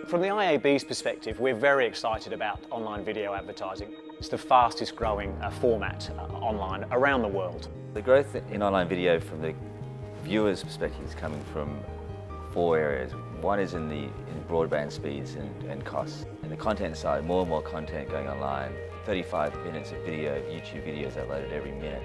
From the IAB's perspective, we're very excited about online video advertising. It's the fastest growing format online around the world. The growth in online video from the viewer's perspective is coming from 4 areas. One is in broadband speeds and costs. In the content side, more and more content going online. 35 minutes of video, YouTube videos uploaded every minute.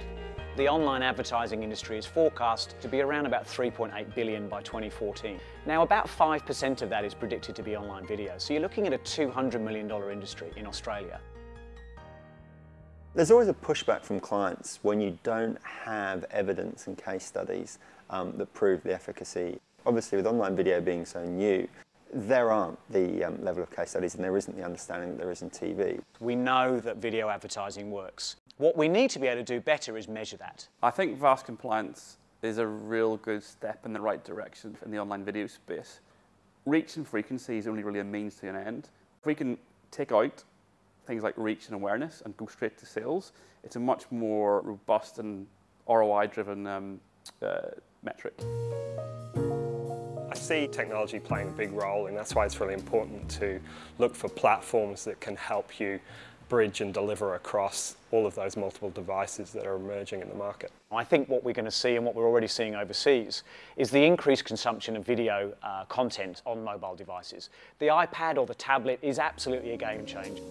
The online advertising industry is forecast to be around about 3.8 billion by 2014. Now, about 5% of that is predicted to be online video, so you're looking at a $200 million industry in Australia. There's always a pushback from clients when you don't have evidence and case studies that prove the efficacy. Obviously, with online video being so new, there aren't the level of case studies and there isn't the understanding that there is in TV. We know that video advertising works. What we need to be able to do better is measure that. I think VAS compliance is a real good step in the right direction in the online video space. Reach and frequency is only really a means to an end. If we can take out things like reach and awareness and go straight to sales, it's a much more robust and ROI-driven metric. I see technology playing a big role, and that's why it's really important to look for platforms that can help you bridge and deliver across all of those multiple devices that are emerging in the market. I think what we're going to see and what we're already seeing overseas is the increased consumption of video content on mobile devices. The iPad or the tablet is absolutely a game changer.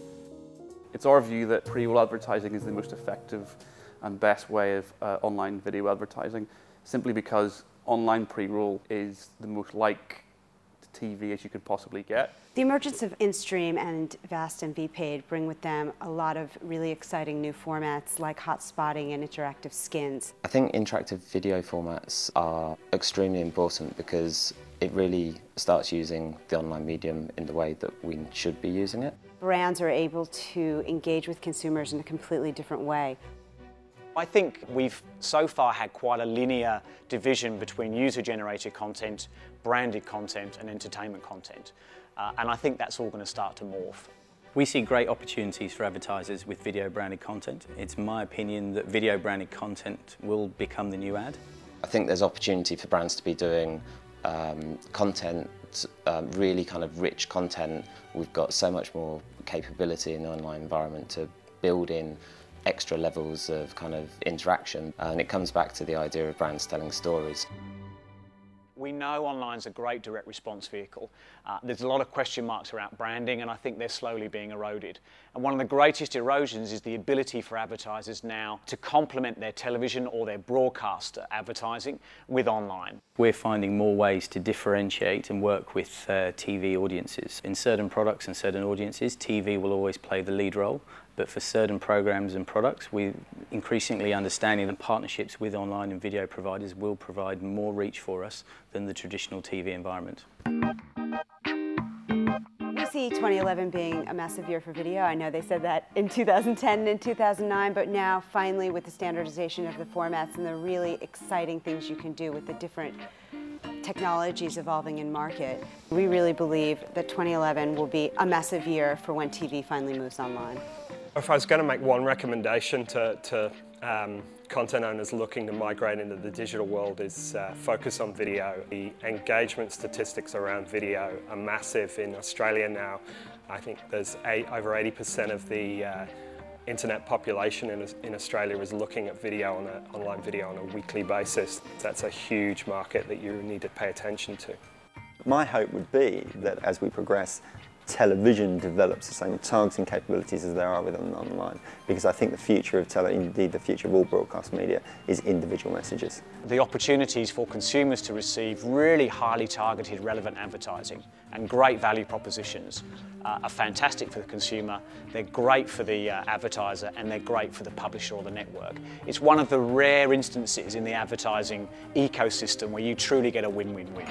It's our view that pre-roll advertising is the most effective and best way of online video advertising, simply because online pre-roll is the most like TV as you could possibly get. The emergence of in-stream and VAST and VPaid bring with them a lot of really exciting new formats like hot spotting and interactive skins. I think interactive video formats are extremely important because it really starts using the online medium in the way that we should be using it. Brands are able to engage with consumers in a completely different way. I think we've so far had quite a linear division between user-generated content, branded content and entertainment content. And I think that's all going to start to morph. We see great opportunities for advertisers with video branded content. It's my opinion that video branded content will become the new ad. I think there's opportunity for brands to be doing content, really kind of rich content. We've got so much more capability in the online environment to build in extra levels of kind of interaction, and it comes back to the idea of brands telling stories. We know online's a great direct response vehicle. There's a lot of question marks around branding, and I think they're slowly being eroded. And one of the greatest erosions is the ability for advertisers now to complement their television or their broadcast advertising with online. We're finding more ways to differentiate and work with TV audiences. In certain products and certain audiences, TV will always play the lead role, but for certain programs and products, we're increasingly understanding that partnerships with online and video providers will provide more reach for us than the traditional TV environment. We see 2011 being a massive year for video. I know they said that in 2010 and 2009, but now finally with the standardization of the formats and the really exciting things you can do with the different technologies evolving in market, we really believe that 2011 will be a massive year for when TV finally moves online. If I was going to make one recommendation to content owners looking to migrate into the digital world is focus on video. The engagement statistics around video are massive in Australia now. I think there's over 80% of the internet population in Australia is looking at video online video on a weekly basis. That's a huge market that you need to pay attention to. My hope would be that as we progress, television develops the same targeting capabilities as there are within online, because I think the future of indeed the future of all broadcast media is individual messages. The opportunities for consumers to receive really highly targeted, relevant advertising and great value propositions are fantastic for the consumer, they're great for the advertiser, and they're great for the publisher or the network. It's one of the rare instances in the advertising ecosystem where you truly get a win-win-win.